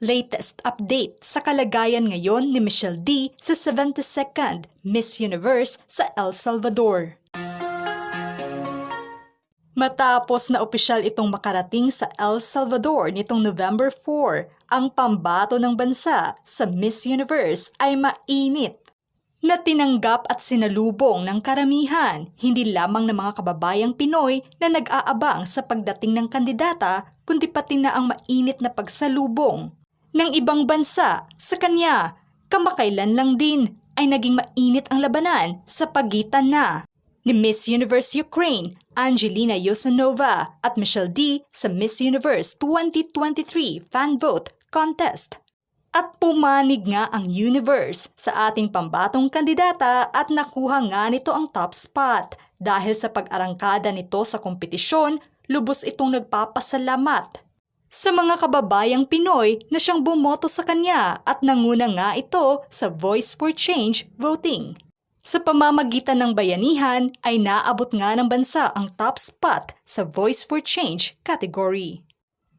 Latest update sa kalagayan ngayon ni Michelle D sa 72nd Miss Universe sa El Salvador. Matapos na opisyal itong makarating sa El Salvador nitong November 4, ang pambato ng bansa sa Miss Universe ay mainit na tinanggap at sinalubong ng karamihan, hindi lamang ng mga kababayang Pinoy na nag-aabang sa pagdating ng kandidata, kundi pati na ang mainit na pagsalubong ng ibang bansa sa kanya. Kamakailan lang din ay naging mainit ang labanan sa pagitan ni Miss Universe Ukraine, Angelina Yosanova at Michelle D sa Miss Universe 2023 Fan Vote Contest. At pumanig nga ang universe sa ating pambatong kandidata at nakuha nga nito ang top spot. Dahil sa pag-arangkada nito sa kompetisyon, lubos itong nagpapasalamat sa mga kababayang Pinoy na siyang bumoto sa kanya at nanguna nga ito sa Voice for Change voting. Sa pamamagitan ng bayanihan ay naabot nga ng bansa ang top spot sa Voice for Change category.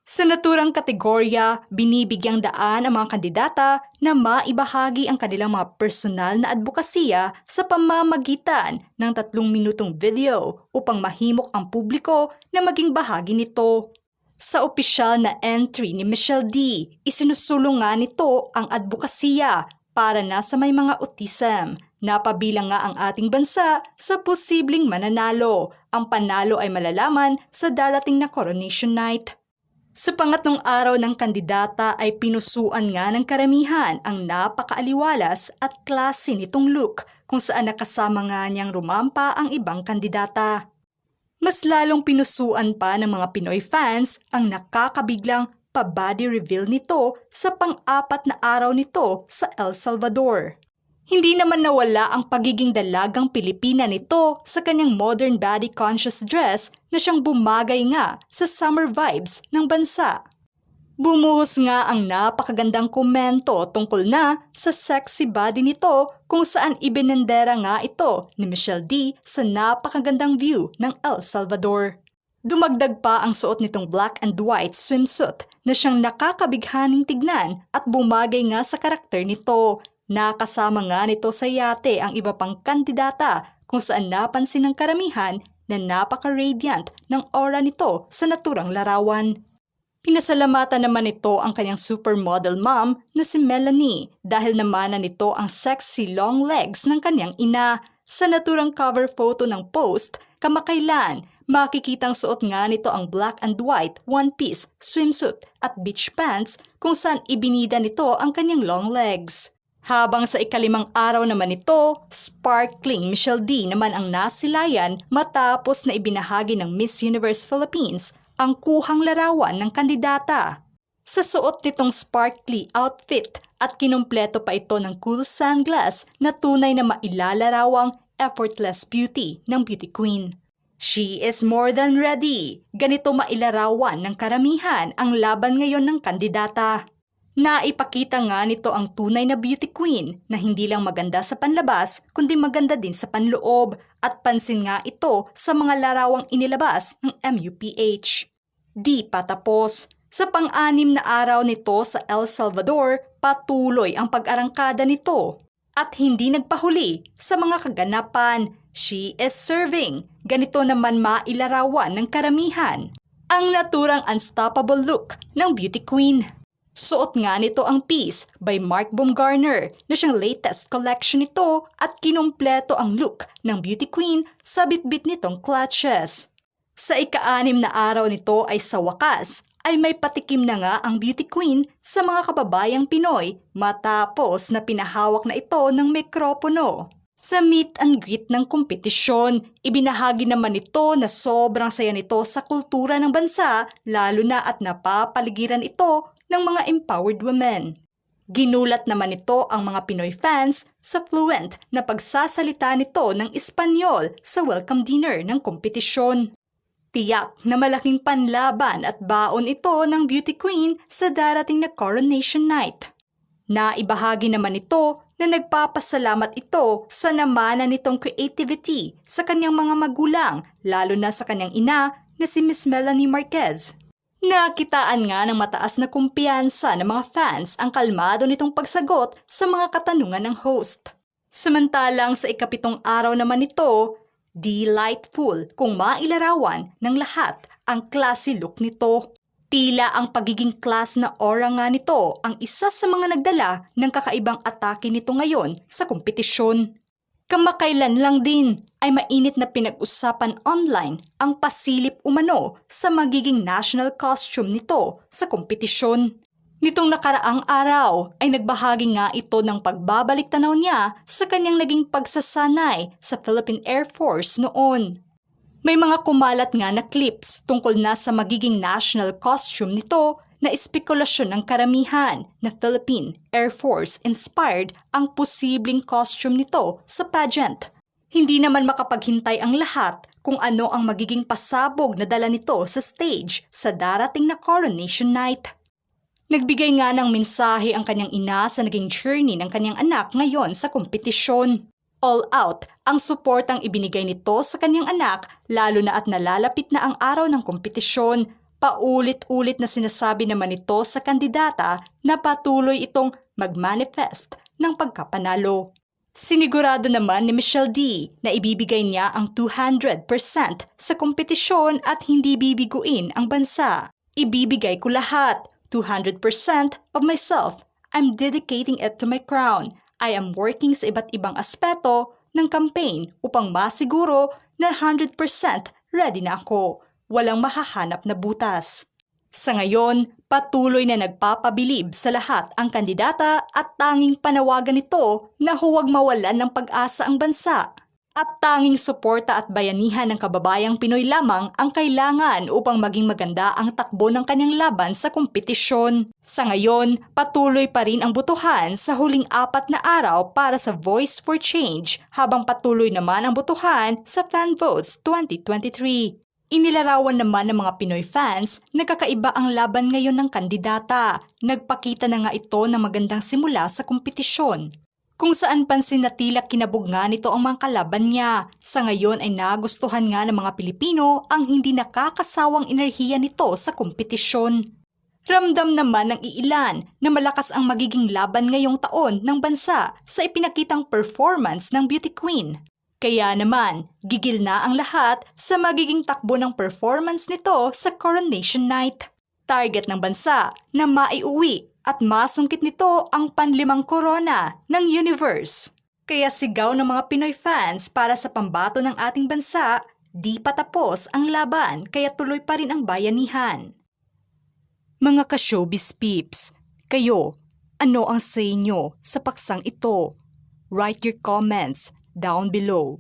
Sa naturang kategorya, binibigyang daan ang mga kandidata na maibahagi ang kanilang mga personal na advokasya sa pamamagitan ng 3 minutong video upang mahimok ang publiko na maging bahagi nito. Sa opisyal na entry ni Michelle D, isinusulong nga nito ang advokasya para na sa may mga autism. Napabilang nga ang ating bansa sa posibleng mananalo. Ang panalo ay malalaman sa darating na coronation night. Sa pangatlong araw ng kandidata ay pinusuan nga ng karamihan ang napakaaliwalas at klase nitong look kung saan nakasama nga niyang rumampa ang ibang kandidata. Mas lalong pinusuan pa ng mga Pinoy fans ang nakakabiglang pa-body reveal nito sa pang-4 na araw nito sa El Salvador. Hindi naman nawala ang pagiging dalagang Pilipina nito sa kanyang modern body-conscious dress na siyang bumagay nga sa summer vibes ng bansa. Bumuhos nga ang napakagandang komento tungkol na sa sexy body nito kung saan ibinendera nga ito ni Michelle D sa napakagandang view ng El Salvador. Dumagdag pa ang suot nitong black and white swimsuit na siyang nakakabighaning tignan at bumagay nga sa karakter nito. Nakasama nga nito sa yate ang iba pang kandidata kung saan napansin ng karamihan na napaka-radiant ng aura nito sa naturang larawan. Pinasalamatan naman nito ang kanyang supermodel mom na si Melanie dahil namana nito ang sexy long legs ng kanyang ina. Sa naturang cover photo ng post, kamakailan, makikitang suot nga nito ang black and white one-piece swimsuit at beach pants kung saan ibinida nito ang kanyang long legs. Habang sa ika-5 araw naman ito, sparkling Michelle D naman ang nasilayan matapos na ibinahagi ng Miss Universe Philippines ang kuhang larawan ng kandidata. Sa suot nitong sparkly outfit at kinumpleto pa ito ng cool sunglass na tunay na mailalarawang effortless beauty ng beauty queen. She is more than ready. Ganito mailarawan ng karamihan ang laban ngayon ng kandidata. Naipakita nga nito ang tunay na beauty queen na hindi lang maganda sa panlabas kundi maganda din sa panloob at pansin nga ito sa mga larawang inilabas ng MUPH. Di pa tapos. Sa pang-6 na araw nito sa El Salvador, patuloy ang pag-arangkada nito. At hindi nagpahuli sa mga kaganapan. She is serving. Ganito naman mailarawan ng karamihan ang naturang unstoppable look ng beauty queen. Suot nga nito ang piece by Mark Baumgartner na siyang latest collection nito at kinumpleto ang look ng beauty queen sa bitbit nitong clutches. Sa ika-6 na araw nito ay sa wakas ay may patikim na nga ang beauty queen sa mga kababayang Pinoy matapos na pinahawak na ito ng mikropono. Sa meet and greet ng kompetisyon, ibinahagi naman nito na sobrang saya nito sa kultura ng bansa lalo na at napapaligiran ito ng mga empowered women. Ginulat naman ito ang mga Pinoy fans sa fluent na pagsasalita nito ng Espanyol sa welcome dinner ng kompetisyon. Tiyak na malaking panlaban at baon ito ng beauty queen sa darating na coronation night. Naibahagi naman ito na nagpapasalamat ito sa namana nitong creativity sa kanyang mga magulang lalo na sa kanyang ina na si Miss Melanie Marquez. Nakitaan nga ng mataas na kumpiyansa ng mga fans ang kalmado nitong pagsagot sa mga katanungan ng host. Samantalang sa ikapitong araw naman nito, delightful kung mailarawan ng lahat ang classy look nito. Tila ang pagiging class na aura nga nito ang isa sa mga nagdala ng kakaibang atake nito ngayon sa kompetisyon. Kamakailan lang din ay mainit na pinag-usapan online ang pasilip umano sa magiging national costume nito sa kompetisyon. Nitong nakaraang araw ay nagbahagi nga ito ng pagbabalik tanaw niya sa kanyang naging pagsasanay sa Philippine Air Force noon. May mga kumalat nga na clips tungkol na sa magiging national costume nito na espekulasyon ng karamihan na Philippine Air Force inspired ang posibleng costume nito sa pageant. Hindi naman makapaghintay ang lahat kung ano ang magiging pasabog na dala nito sa stage sa darating na coronation night. Nagbigay nga ng mensahe ang kanyang ina sa naging journey ng kanyang anak ngayon sa kompetisyon. All out ang suportang ibinigay nito sa kanyang anak lalo na at nalalapit na ang araw ng kompetisyon. Paulit-ulit na sinasabi naman nito sa kandidata na patuloy itong mag-manifest ng pagkapanalo. Sinigurado naman ni Michelle D na ibibigay niya ang 200% sa kompetisyon at hindi bibiguin ang bansa. Ibibigay ko lahat, 200% of myself. I'm dedicating it to my crown. I am working sa iba't ibang aspeto ng campaign upang masiguro na 100% ready na ako. Walang mahahanap na butas. Sa ngayon, patuloy na nagpapabilib sa lahat ang kandidata at tanging panawagan nito na huwag mawalan ng pag-asa ang bansa. At tanging suporta at bayanihan ng kababayang Pinoy lamang ang kailangan upang maging maganda ang takbo ng kanyang laban sa kompetisyon. Sa ngayon, patuloy pa rin ang butuhan sa huling 4 na araw para sa Voice for Change habang patuloy naman ang butuhan sa Fan Votes 2023. Inilarawan naman ng mga Pinoy fans na kakaiba ang laban ngayon ng kandidata. Nagpakita na nga ito ng magandang simula sa kompetisyon. Kung saan pansin na tila kinabog nga nito ang mga kalaban niya. Sa ngayon ay nagustuhan nga ng mga Pilipino ang hindi nakakasawang enerhiya nito sa kompetisyon. Ramdam naman ng iilan na malakas ang magiging laban ngayong taon ng bansa sa ipinakitang performance ng beauty queen. Kaya naman, gigil na ang lahat sa magiging takbo ng performance nito sa coronation night. Target ng bansa na maiuwi at masungkit nito ang panlimang korona ng universe. Kaya sigaw ng mga Pinoy fans para sa pambato ng ating bansa, di pa tapos ang laban kaya tuloy pa rin ang bayanihan. Mga ka-showbiz peeps, kayo, ano ang say nyo sa paksang ito? Write your comments down below.